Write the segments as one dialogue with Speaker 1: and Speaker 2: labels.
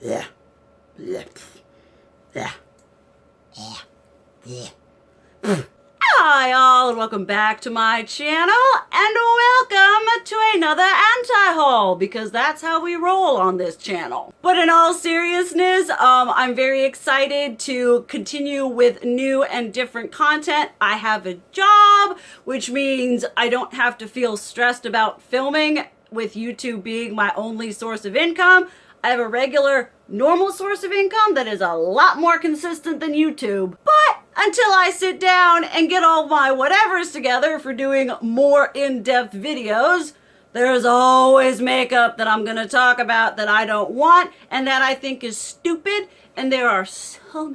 Speaker 1: Yeah. Yeah. Yeah. Yeah. Hi all, and welcome back to my channel, and welcome to another anti-haul, because that's how we roll on this channel. But in all seriousness, I'm very excited to continue with new and different content. I have a job, which means I don't have to feel stressed about filming, with YouTube being my only source of income. I have a regular, normal source of income that is a lot more consistent than YouTube. But until I sit down and get all my whatevers together for doing more in-depth videos, there's always makeup that I'm gonna talk about that I don't want and that I think is stupid. And there are so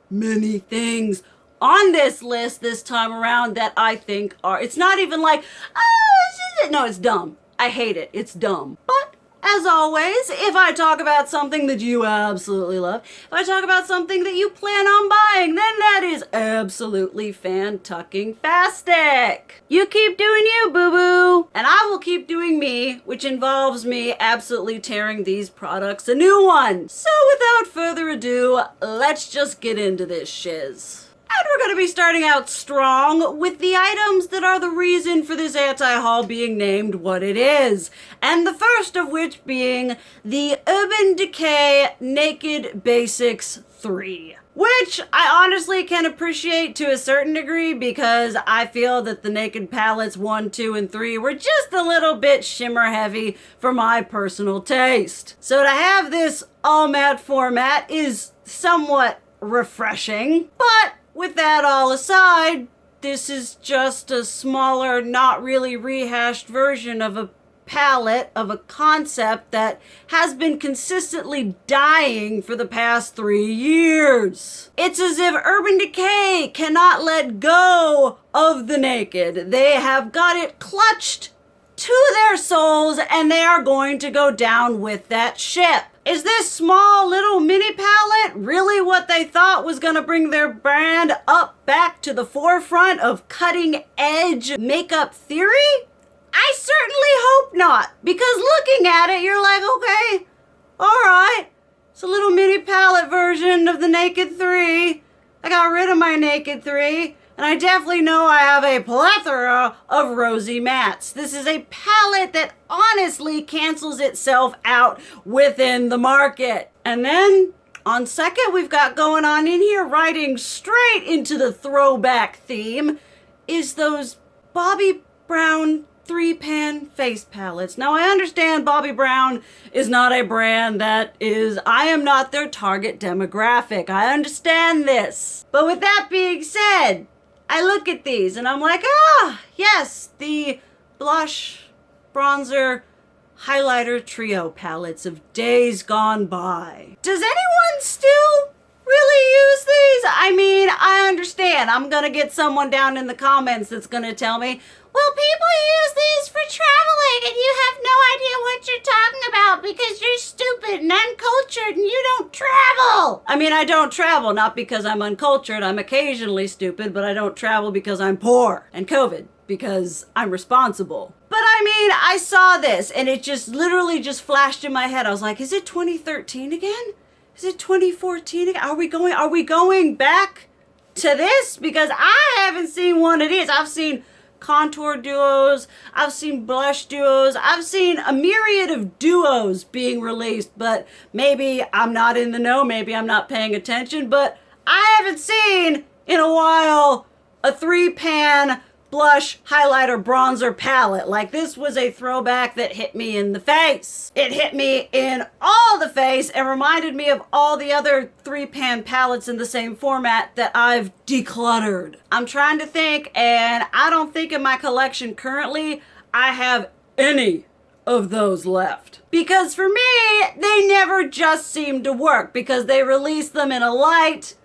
Speaker 1: many things on this list this time around that I think are, it's not even like, oh, no, it's dumb. I hate it. It's dumb. But as always, if I talk about something that you absolutely love, if I talk about something that you plan on buying, then that is absolutely fan-tucking-fastic. You keep doing you, boo-boo. And I will keep doing me, which involves me absolutely tearing these products a new one. So without further ado, let's just get into this shiz. And we're going to be starting out strong with the items that are the reason for this anti-haul being named what it is. And the first of which being the Urban Decay Naked Basics 3. Which I honestly can appreciate to a certain degree, because I feel that the Naked palettes 1, 2, and 3 were just a little bit shimmer heavy for my personal taste. So to have this all matte format is somewhat refreshing, but with that all aside, this is just a smaller, not really rehashed version of a palette, of a concept that has been consistently dying for the past 3 years. It's as if Urban Decay cannot let go of the Naked. They have got it clutched to their souls, and they are going to go down with that ship. Is this small little mini palette really what they thought was gonna bring their brand up back to the forefront of cutting edge makeup theory? I certainly hope not, because looking at it, you're like, okay, all right, it's a little mini palette version of the Naked 3. I got rid of my Naked 3. And I definitely know I have a plethora of rosy mattes. This is a palette that honestly cancels itself out within the market. And then on second, we've got going on in here, riding straight into the throwback theme, is those Bobbi Brown 3-pan face palettes. Now I understand Bobbi Brown is not a brand that is, I am not their target demographic. I understand this. But with that being said, I look at these and I'm like, ah, yes, the blush, bronzer, highlighter trio palettes of days gone by. Does anyone still really use these? I mean, I understand. I'm gonna get someone down in the comments that's gonna tell me, well, people use these for traveling and you have no idea what you're talking about because you're stupid and uncultured and you don't travel. I mean, I don't travel not because I'm uncultured. I'm occasionally stupid, but I don't travel because I'm poor, and COVID because I'm responsible. But I mean, I saw this and it just literally just flashed in my head. I was like, is it 2013 again? Is it 2014 again? Are we going back to this? Because I haven't seen one of these. I've seen contour duos, I've seen blush duos, I've seen a myriad of duos being released, but maybe I'm not in the know, maybe I'm not paying attention, but I haven't seen in a while a 3-pan blush, highlighter, bronzer palette. Like, this was a throwback that hit me in the face. It hit me in all the face and reminded me of all the other 3-pan palettes in the same format that I've decluttered. I'm trying to think, and I don't think in my collection currently I have any of those left. Because for me, they never just seem to work, because they release them in a light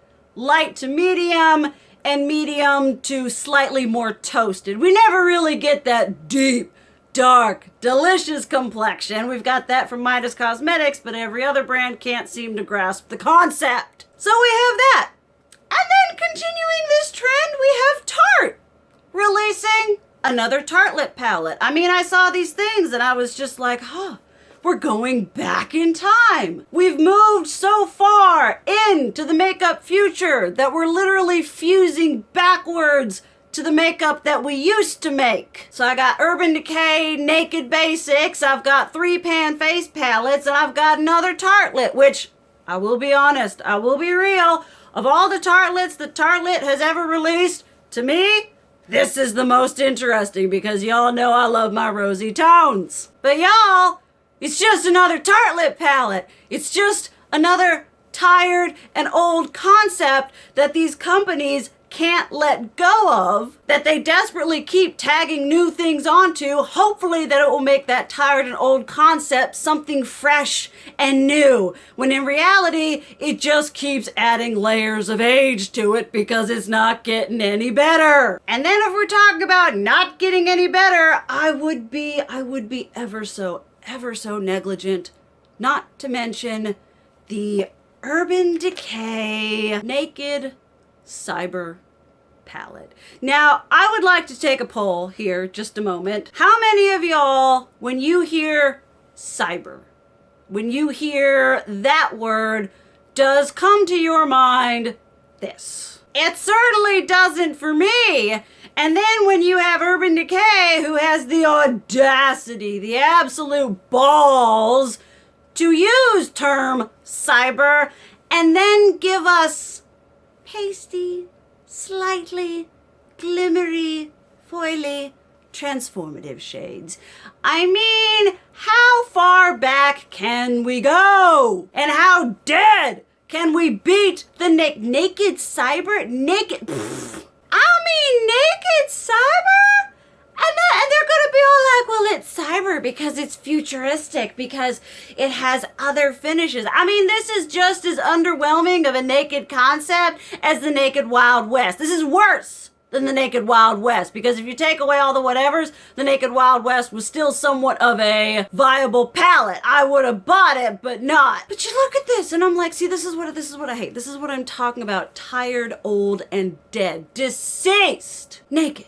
Speaker 1: to medium, and medium to slightly more toasted. We never really get that deep, dark, delicious complexion. We've got that from Midas Cosmetics, but every other brand can't seem to grasp the concept. So we have that. And then continuing this trend, we have Tarte releasing another Tartlet palette. I mean, I saw these things and I was just like, huh, we're going back in time. We've moved so far into the makeup future that we're literally fusing backwards to the makeup that we used to make. So I got Urban Decay Naked Basics, I've got 3-pan face palettes, and I've got another Tartlet, which, I will be honest, I will be real, of all the Tartlets that Tartlet has ever released, to me, this is the most interesting because y'all know I love my rosy tones. But y'all, it's just another Tartlet palette. It's just another tired and old concept that these companies can't let go of, that they desperately keep tagging new things onto, hopefully that it will make that tired and old concept something fresh and new, when in reality, it just keeps adding layers of age to it because it's not getting any better. And then if we're talking about not getting any better, I would be ever so negligent not to mention the Urban Decay Naked Cyber palette. Now, I would like to take a poll here, just a moment. How many of y'all, when you hear cyber, when you hear that word, does come to your mind this? It certainly doesn't for me. And then when you have Urban Decay, who has the audacity, the absolute balls to use term cyber, and then give us pasty, slightly glimmery, foily, transformative shades. I mean, how far back can we go? And how dead can we beat the naked cyber? Naked cyber? And they're gonna be all like, well, it's cyber because it's futuristic, because it has other finishes. I mean, this is just as underwhelming of a naked concept as the Naked Wild West. This is worse than the Naked Wild West, because if you take away all the whatevers, the Naked Wild West was still somewhat of a viable palette. I would have bought it, but not. But you look at this, and I'm like, see, this is what I hate. This is what I'm talking about. Tired, old, and dead. Deceased. Naked.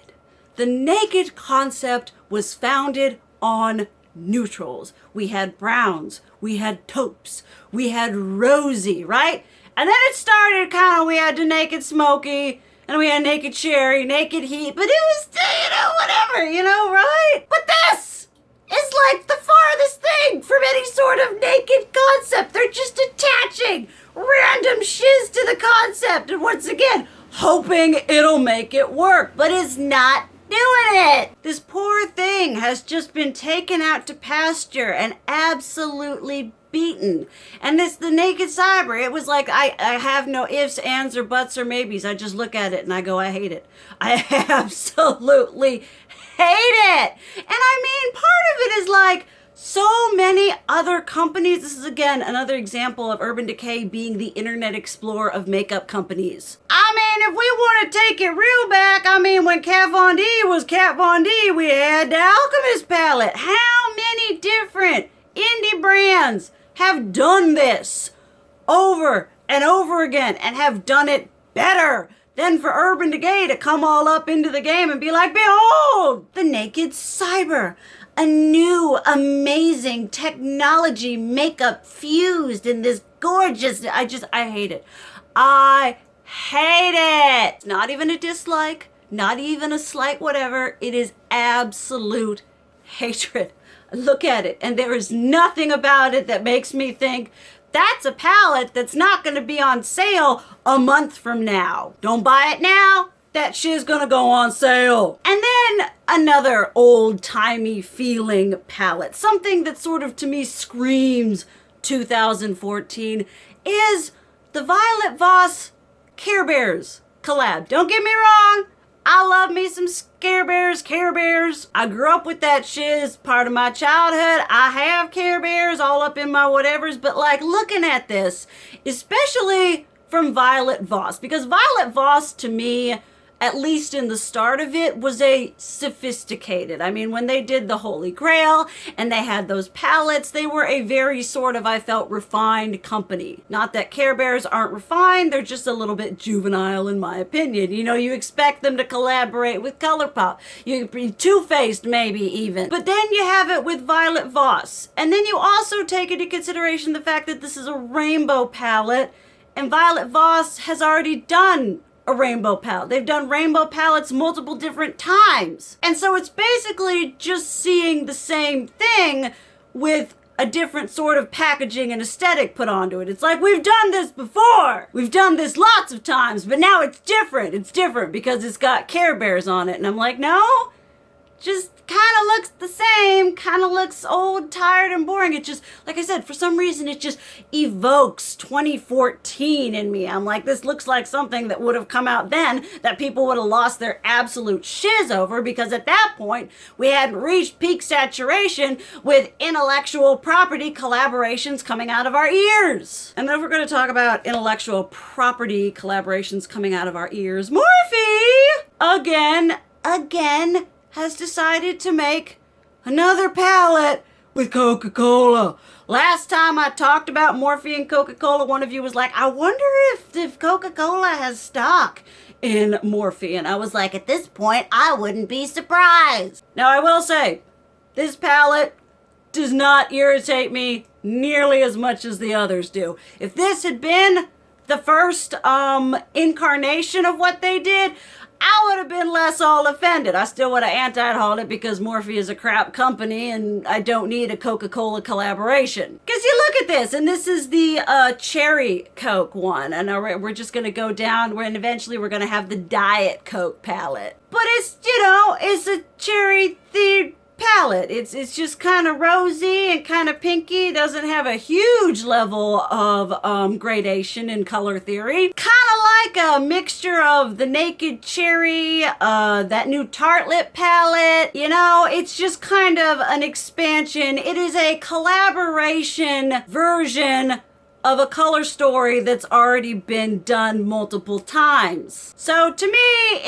Speaker 1: The naked concept was founded on neutrals. We had browns, we had taupes, we had rosy, right? And then it started we had the naked smoky, and we had naked cherry, naked heat, but it was still, whatever, right? But this is like the farthest thing from any sort of naked concept. They're just attaching random shiz to the concept, and once again, hoping it'll make it work, but it's not doing it. This poor thing has just been taken out to pasture and absolutely beaten. And the naked cyber, it was like, I have no ifs, ands, or buts, or maybes. I just look at it and I go, I hate it. I absolutely hate it. And I mean, part of it is like, so many other companies. This is again another example of Urban Decay being the Internet Explorer of makeup companies. I mean, if we want to take it real back, when Kat Von D was Kat Von D, we had the Alchemist palette. How many different indie brands have done this over and over again and have done it better than for Urban Decay to come all up into the game and be like, behold, the Naked Cyber. A new, amazing technology makeup fused in this gorgeous, I hate it. I hate it. It's not even a dislike, not even a slight whatever. It is absolute hatred. Look at it, and there is nothing about it that makes me think that's a palette that's not going to be on sale a month from now. Don't buy it now. That shit's gonna go on sale. And then another old-timey feeling palette, something that sort of to me screams 2014, is the Violet Voss Care Bears collab. Don't get me wrong, I love me some Care Bears. I grew up with that shiz, part of my childhood. I have Care Bears all up in my whatevers, but like looking at this, especially from Violet Voss, because Violet Voss to me, at least in the start of it, was a sophisticated. I mean, when they did the Holy Grail and they had those palettes, they were a very sort of, I felt, refined company. Not that Care Bears aren't refined, they're just a little bit juvenile in my opinion. You know, you expect them to collaborate with ColourPop. You could be Too Faced maybe even. But then you have it with Violet Voss. And then you also take into consideration the fact that this is a rainbow palette, and Violet Voss has already done a rainbow palette. They've done rainbow palettes multiple different times. And so it's basically just seeing the same thing with a different sort of packaging and aesthetic put onto it. It's like, we've done this before. We've done this lots of times, but now it's different. It's different because it's got Care Bears on it. And I'm like, no, just kind of looks the same, kind of looks old, tired, and boring. It just, like I said, for some reason, it just evokes 2014 in me. I'm like, this looks like something that would have come out then that people would have lost their absolute shiz over, because at that point, we hadn't reached peak saturation with intellectual property collaborations coming out of our ears. And then if we're going to talk about intellectual property collaborations coming out of our ears, Morphe, again, has decided to make another palette with Coca-Cola. Last time I talked about Morphe and Coca-Cola, one of you was like, I wonder if Coca-Cola has stock in Morphe. And I was like, at this point, I wouldn't be surprised. Now, I will say, this palette does not irritate me nearly as much as the others do. If this had been the first incarnation of what they did, I would have been less all offended. I still would have anti-hauled it because Morphe is a crap company and I don't need a Coca-Cola collaboration. Because you look at this, and this is the cherry Coke one, and we're just going to go down, and eventually we're going to have the Diet Coke palette. But it's, you know, it's a cherry-themed palette. It's just kind of rosy and kind of pinky. Doesn't have a huge level of gradation in color theory. Kind of like a mixture of the Naked Cherry, that new Tartlet palette. You know, it's just kind of an expansion. It is a collaboration version of a color story that's already been done multiple times. So to me,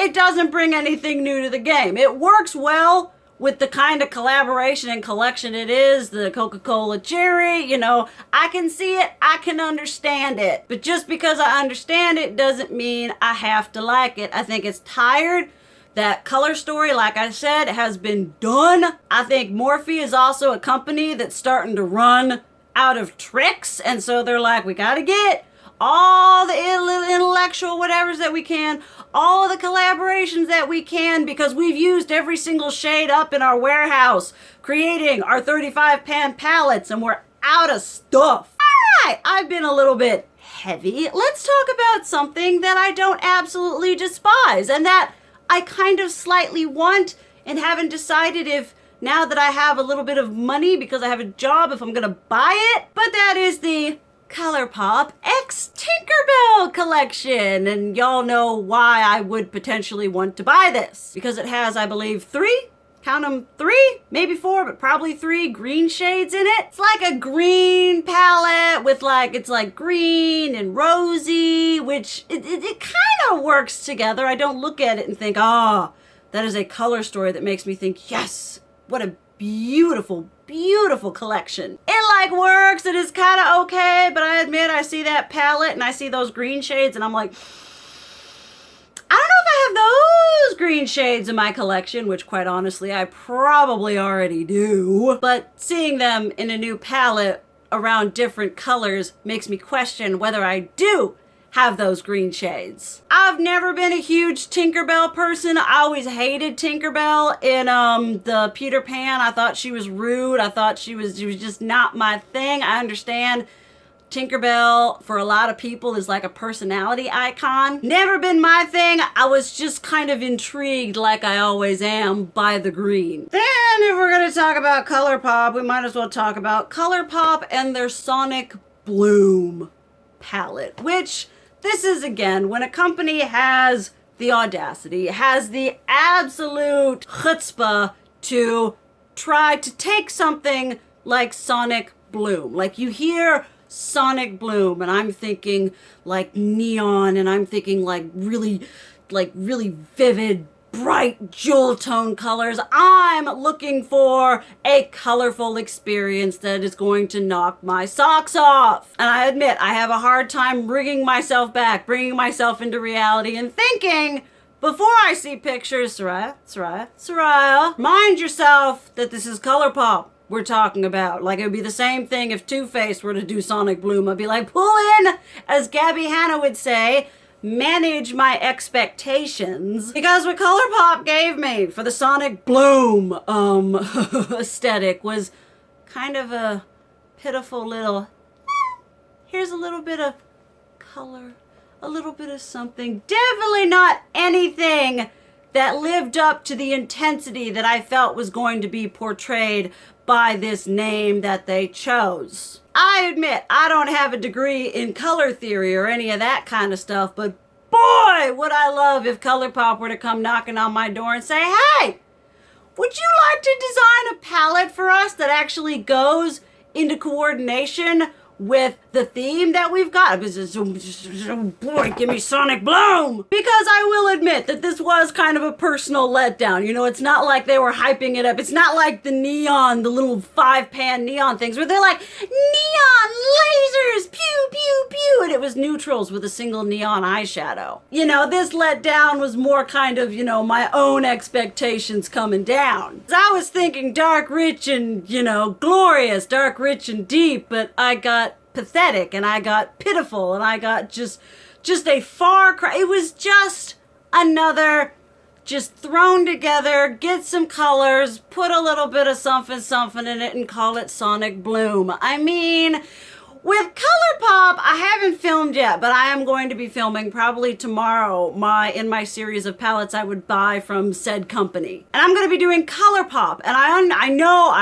Speaker 1: it doesn't bring anything new to the game. It works well with the kind of collaboration and collection it is, the Coca-Cola Cherry. You know, I can see it, I can understand it. But just because I understand it doesn't mean I have to like it. I think it's tired. That color story, like I said, has been done. I think Morphe is also a company that's starting to run out of tricks. And so they're like, we gotta get all the intellectual whatevers that we can, all of the collaborations that we can, because we've used every single shade up in our warehouse, creating our 35-pan palettes, and we're out of stuff. All right, I've been a little bit heavy. Let's talk about something that I don't absolutely despise, and that I kind of slightly want, and haven't decided if, now that I have a little bit of money because I have a job, if I'm gonna buy it. But that is the ColourPop X Tinkerbell collection, and y'all know why I would potentially want to buy this, because it has, I believe, three, maybe four, but probably three green shades in it. It's like a green palette with it's like green and rosy, which it kind of works together. I don't look at it and think, that is a color story that makes me think, yes, what a beautiful collection. It works, it is kind of okay, but I admit I see that palette and I see those green shades and I'm like, I don't know if I have those green shades in my collection, which quite honestly I probably already do, but seeing them in a new palette around different colors makes me question whether I do have those green shades. I've never been a huge Tinkerbell person. I always hated Tinkerbell in the Peter Pan. I thought she was rude. I thought she was just not my thing. I understand Tinkerbell for a lot of people is like a personality icon. Never been my thing. I was just kind of intrigued, like I always am, by the green. Then if we're gonna talk about ColourPop, we might as well talk about ColourPop and their Sonic Bloom palette, which this is, again, when a company has the audacity, has the absolute chutzpah to try to take something like Sonic Bloom. Like, you hear Sonic Bloom, and I'm thinking like neon, and I'm thinking like really like really vivid, bright jewel tone colors. I'm looking for a colorful experience that is going to knock my socks off. And I admit, I have a hard time bringing myself back, bringing myself into reality and thinking, before I see pictures, Soraya, mind yourself that this is ColourPop we're talking about. Like, it would be the same thing if Too Faced were to do Sonic Bloom. I'd be like, pull in, as Gabby Hanna would say, manage my expectations, because what ColourPop gave me for the Sonic Bloom aesthetic was kind of a pitiful little, here's a little bit of color, a little bit of something. Definitely not anything that lived up to the intensity that I felt was going to be portrayed by this name that they chose. I admit, I don't have a degree in color theory or any of that kind of stuff, but boy, would I love if ColourPop were to come knocking on my door and say, hey, would you like to design a palette for us that actually goes into coordination with the theme that we've got? Boy, give me Sonic Bloom! Because I will admit that this was kind of a personal letdown. You know, it's not like they were hyping it up. It's not like the neon, the little 5-pan neon things where they're like, neon lasers, pew, pew, pew, and it was neutrals with a single neon eyeshadow. You know, this letdown was more kind of, you know, my own expectations coming down. I was thinking dark, rich, and, you know, glorious, dark, rich, and deep, but I got pathetic, and I got pitiful, and I got just a far cry. It was just another, just thrown together, get some colors, put a little bit of something in it, and call it Sonic Bloom. I mean, with ColourPop, I haven't filmed yet, but I am going to be filming probably tomorrow in my series of palettes I would buy from said company. And I'm going to be doing ColourPop, and I know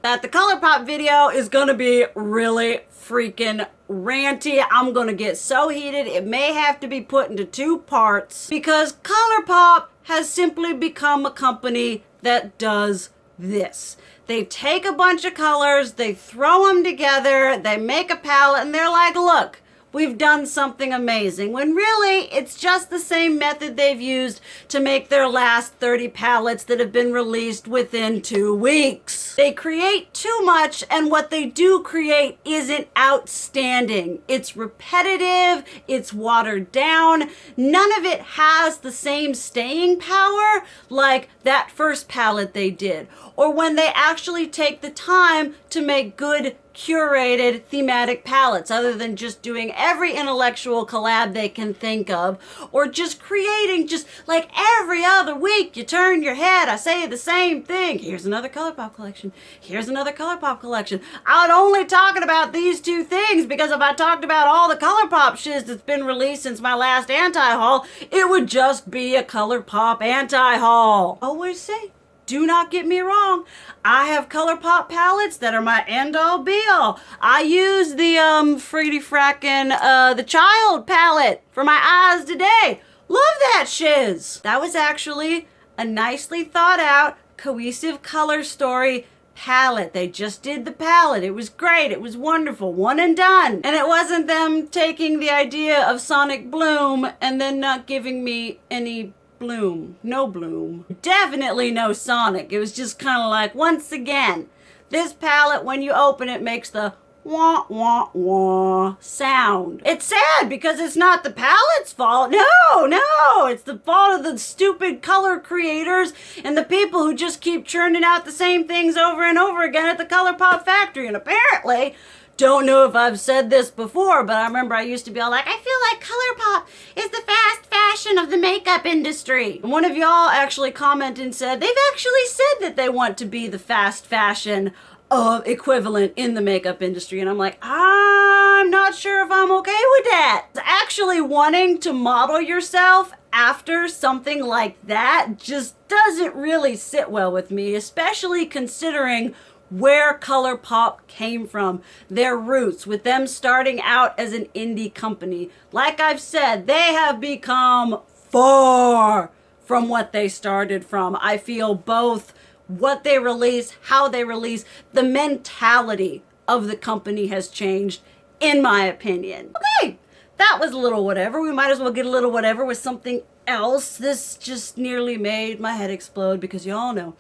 Speaker 1: that the ColourPop video is going to be really freaking ranty. I'm going to get so heated, it may have to be put into 2 parts, because ColourPop has simply become a company that does this. They take a bunch of colors, they throw them together, they make a palette, and they're like, look, we've done something amazing. When really, it's just the same method they've used to make their last 30 palettes that have been released within 2 weeks. They create too much, and what they do create isn't outstanding. It's repetitive, it's watered down. None of it has the same staying power like that first palette they did, or when they actually take the time to make good curated thematic palettes, other than just doing every intellectual collab they can think of, or just creating just like every other week you turn your head, I say the same thing. Here's another ColourPop collection. Here's another ColourPop collection. I'm only talking about these 2 things because if I talked about all the ColourPop shiz that's been released since my last anti-haul, it would just be a ColourPop anti-haul. Always say, do not get me wrong, I have ColourPop palettes that are my end-all be-all. I use the friggity frackin' the Child palette for my eyes today. Love that shiz. That was actually a nicely thought out, cohesive color story palette. They just did the palette. It was great. It was wonderful. One and done. And it wasn't them taking the idea of Sonic Bloom and then not giving me any bloom. No bloom. Definitely no Sonic. It was just kind of like, once again, this palette, when you open it, makes the wah, wah, wah sound. It's sad because it's not the palette's fault. No, it's the fault of the stupid color creators and the people who just keep churning out the same things over and over again at the ColourPop factory. And apparently, don't know if I've said this before, but I remember I used to be all like, I feel like ColourPop is the fast fashion of the makeup industry. And one of y'all actually commented and said, they've actually said that they want to be the fast fashion equivalent in the makeup industry. And I'm like, I'm not sure if I'm okay with that. Actually wanting to model yourself after something like that just doesn't really sit well with me, especially considering where ColourPop came from, their roots, with them starting out as an indie company. Like I've said, they have become far from what they started from. I feel both what they release, how they release, the mentality of the company has changed, in my opinion. Okay, that was a little whatever. We might as well get a little whatever with something else. This just nearly made my head explode because y'all know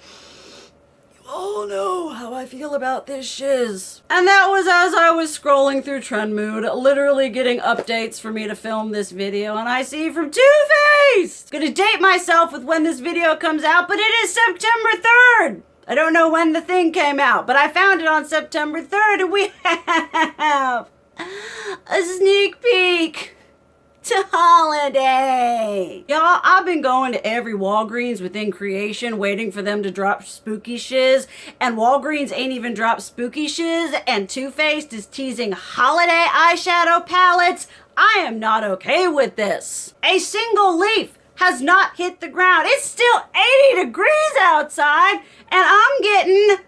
Speaker 1: how I feel about this shiz. And that was as I was scrolling through Trend Mood, literally getting updates for me to film this video, and I see from Too Faced! Gonna date myself with when this video comes out, but it is September 3rd! I don't know when the thing came out, but I found it on September 3rd, and we have a sneak peek to holiday. Y'all, I've been going to every Walgreens within creation waiting for them to drop spooky shiz, and Walgreens ain't even dropped spooky shiz, and Too Faced is teasing holiday eyeshadow palettes. I am not okay with this. A single leaf has not hit the ground. It's still 80 degrees outside, and I'm getting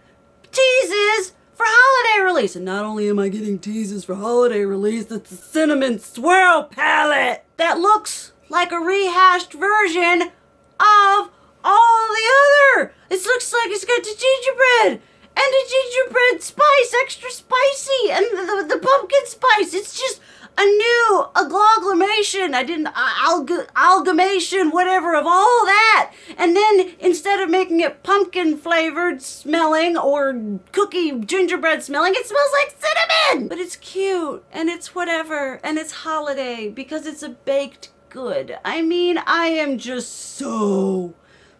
Speaker 1: teases for holiday release. And not only am I getting teases for holiday release, it's a cinnamon swirl palette that looks like a rehashed version of all the other. It looks like it's got the gingerbread and the gingerbread spice, extra spicy, and the pumpkin spice. It's just a new agglomeration, amalgamation, whatever, of all that. And then instead of making it pumpkin flavored smelling or cookie gingerbread smelling, it smells like cinnamon. But it's cute and it's whatever and it's holiday because it's a baked good. I mean, I am just so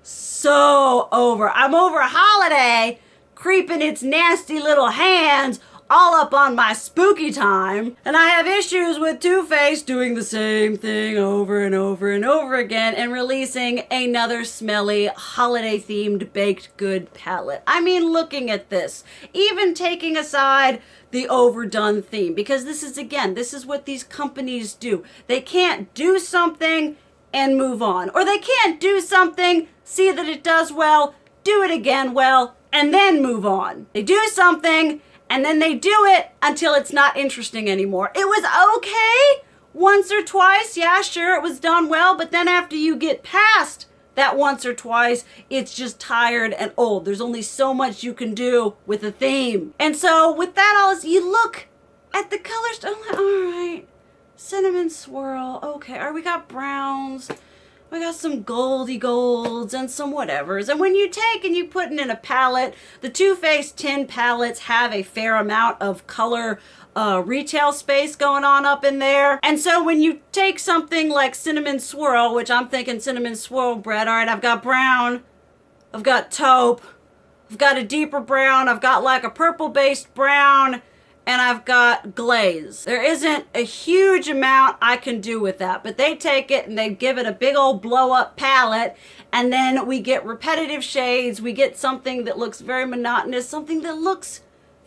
Speaker 1: over. I'm over holiday creeping its nasty little hands all up on my spooky time, and I have issues with Too Faced doing the same thing over and over and over again and releasing another smelly holiday-themed baked good palette. I mean, looking at this, even taking aside the overdone theme, because this is what these companies do. They can't do something and move on, or they can't do something, see that it does well, do it again well, and then move on. They do something, and then they do it until it's not interesting anymore. It was okay once or twice. Yeah, sure, it was done well. But then after you get past that once or twice, it's just tired and old. There's only so much you can do with a theme. And so with that all, you look at the colors. I'm like, all right, cinnamon swirl. Okay, all right, we got browns. We got some goldy golds and some whatevers. And when you take and you put it in a palette, the Too Faced 10 palettes have a fair amount of color retail space going on up in there. And so when you take something like cinnamon swirl, which I'm thinking cinnamon swirl bread, all right, I've got brown, I've got taupe, I've got a deeper brown, I've got like a purple-based brown, and I've got glaze. There isn't a huge amount I can do with that, but they take it and they give it a big old blow up palette, and then we get repetitive shades. We get something that looks very monotonous, something that looks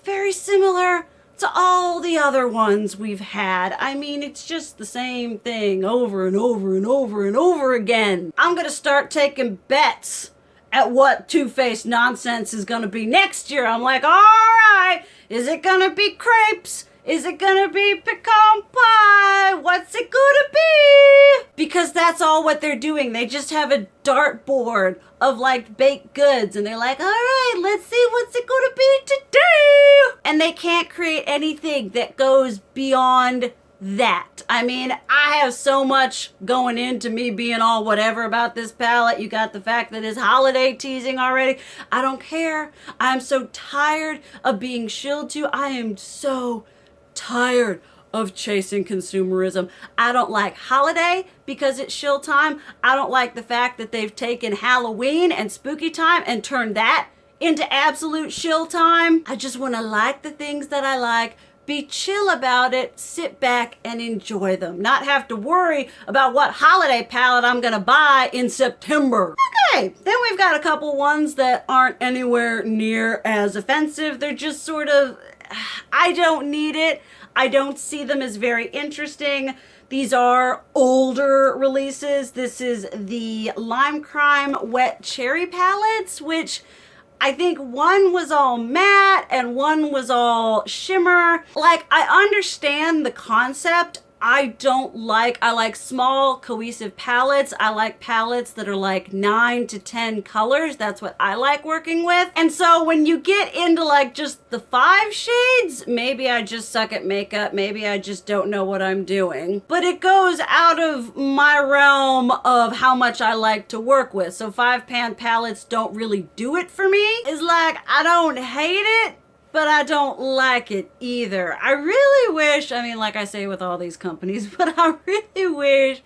Speaker 1: very similar to all the other ones we've had. I mean, it's just the same thing over and over and over and over again. I'm gonna start taking bets at what Too Faced nonsense is gonna be next year. I'm like, all right, is it gonna be crepes? Is it gonna be pecan pie? What's it gonna be? Because that's all what they're doing. They just have a dartboard of like baked goods and they're like, all right, let's see what's it gonna be today. And they can't create anything that goes beyond that. I mean, I have so much going into me being all whatever about this palette. You got the fact that it's holiday teasing already. I don't care. I'm so tired of being shilled to. I am so tired of chasing consumerism. I don't like holiday because it's shill time. I don't like the fact that they've taken Halloween and spooky time and turned that into absolute shill time. I just want to like the things that I like, be chill about it, sit back and enjoy them. Not have to worry about what holiday palette I'm gonna buy in September. Okay, then we've got a couple ones that aren't anywhere near as offensive. They're just sort of, I don't need it. I don't see them as very interesting. These are older releases. This is the Lime Crime Wet Cherry palettes, which I think one was all matte and one was all shimmer. Like, I understand the concept. I like small cohesive palettes. I like palettes that are like 9 to 10 colors. That's what I like working with. And so when you get into like just the 5 shades, maybe I just suck at makeup. Maybe I just don't know what I'm doing. But it goes out of my realm of how much I like to work with. So 5-pan palettes don't really do it for me. It's like, I don't hate it, but I don't like it either. I really wish, I mean, like I say with all these companies, but I really wish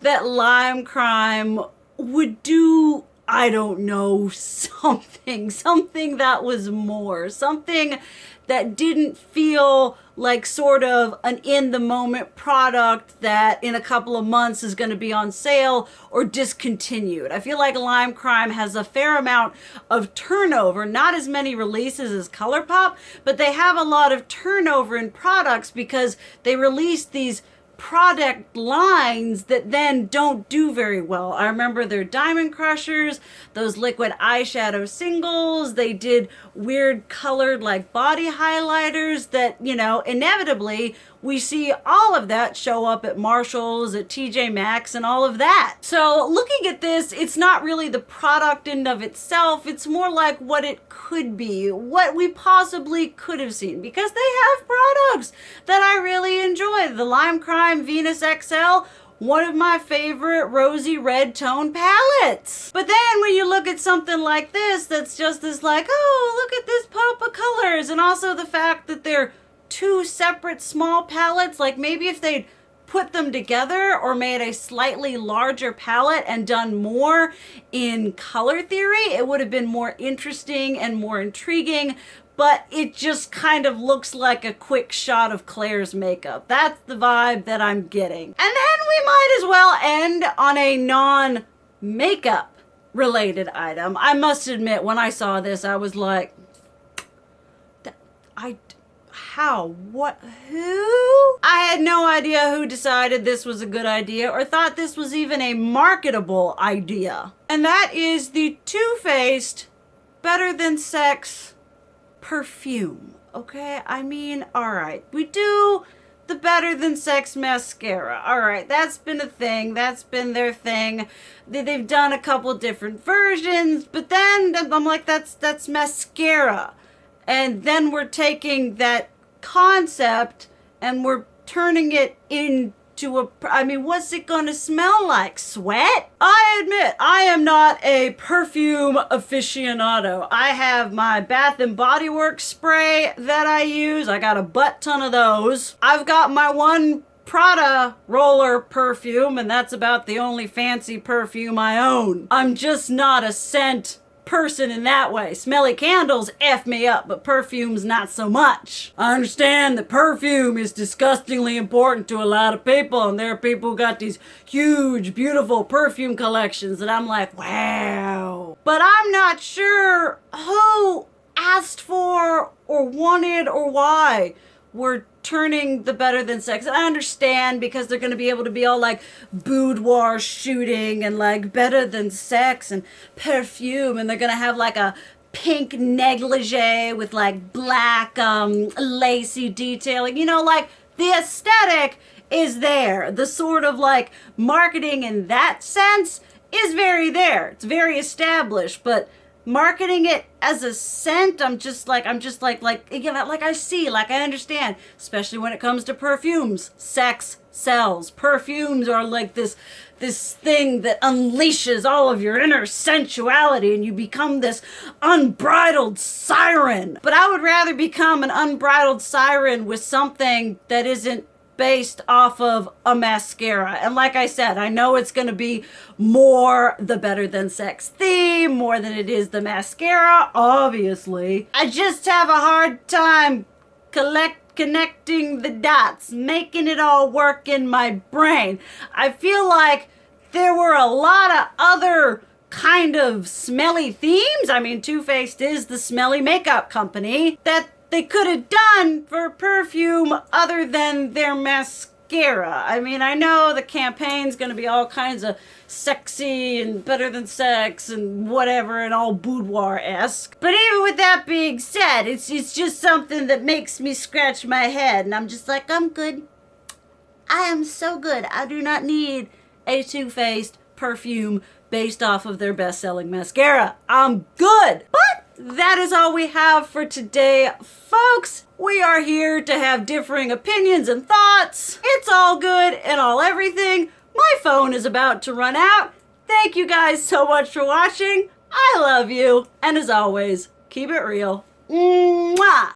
Speaker 1: that Lime Crime would do, I don't know, something that was more, something that didn't feel like sort of an in-the-moment product that in a couple of months is going to be on sale or discontinued. I feel like Lime Crime has a fair amount of turnover, not as many releases as ColourPop, but they have a lot of turnover in products because they release these product lines that then don't do very well. I remember their Diamond Crushers, those liquid eyeshadow singles. They did weird colored like body highlighters that, you know, inevitably we see all of that show up at Marshall's, at TJ Maxx, and all of that. So looking at this, it's not really the product in of itself. It's more like what it could be, what we possibly could have seen, because they have products that I really enjoy. The Lime Crime Venus XL, one of my favorite rosy red tone palettes. But then when you look at something like this, that's just this like, oh, look at this pop of colors. And also the fact that they're 2 separate small palettes, like maybe if they'd put them together or made a slightly larger palette and done more in color theory, it would have been more interesting and more intriguing. But it just kind of looks like a quick shot of Claire's makeup. That's the vibe that I'm getting. And then we might as well end on a non-makeup related item. I must admit, when I saw this, I was like, how? What? Who? I had no idea who decided this was a good idea or thought this was even a marketable idea. And that is the Too Faced Better Than Sex perfume. Okay? I mean, alright. We do the Better Than Sex mascara. Alright, that's been a thing. That's been their thing. They've done a couple different versions, but then I'm like, that's mascara. And then we're taking that concept and we're turning it into a, I mean, what's it gonna smell like? Sweat? I admit, I am not a perfume aficionado. I have my Bath and Body Works spray that I use. I got a butt ton of those. I've got my one Prada roller perfume, and that's about the only fancy perfume I own. I'm just not a scent person in that way. Smelly candles F me up, but perfumes not so much. I understand that perfume is disgustingly important to a lot of people, and there are people who got these huge, beautiful perfume collections that I'm like, wow. But I'm not sure who asked for or wanted or why we're turning the Better Than Sex. And I understand because they're going to be able to be all like boudoir shooting and like Better Than Sex and perfume, and they're going to have like a pink negligee with like black lacy detailing, you know, like the aesthetic is there. The sort of like marketing in that sense is very there. It's very established, but marketing it as a scent, I'm just like, you know, like I see, like I understand, especially when it comes to perfumes. Sex sells. Perfumes are like this thing that unleashes all of your inner sensuality and you become this unbridled siren. But I would rather become an unbridled siren with something that isn't based off of a mascara. And like I said, I know it's going to be more the Better Than Sex theme, more than it is the mascara, obviously. I just have a hard time connecting the dots, making it all work in my brain. I feel like there were a lot of other kind of smelly themes. I mean, Too Faced is the smelly makeup company that they could have done for perfume other than their mascara. I mean, I know the campaign's going to be all kinds of sexy and Better Than Sex and whatever and all boudoir-esque. But even with that being said, it's just something that makes me scratch my head and I'm just like, I'm good. I am so good. I do not need a Too Faced perfume based off of their best-selling mascara. I'm good. But that is all we have for today, folks. We are here to have differing opinions and thoughts. It's all good and all everything. My phone is about to run out. Thank you guys so much for watching. I love you. And as always, keep it real. Mwah!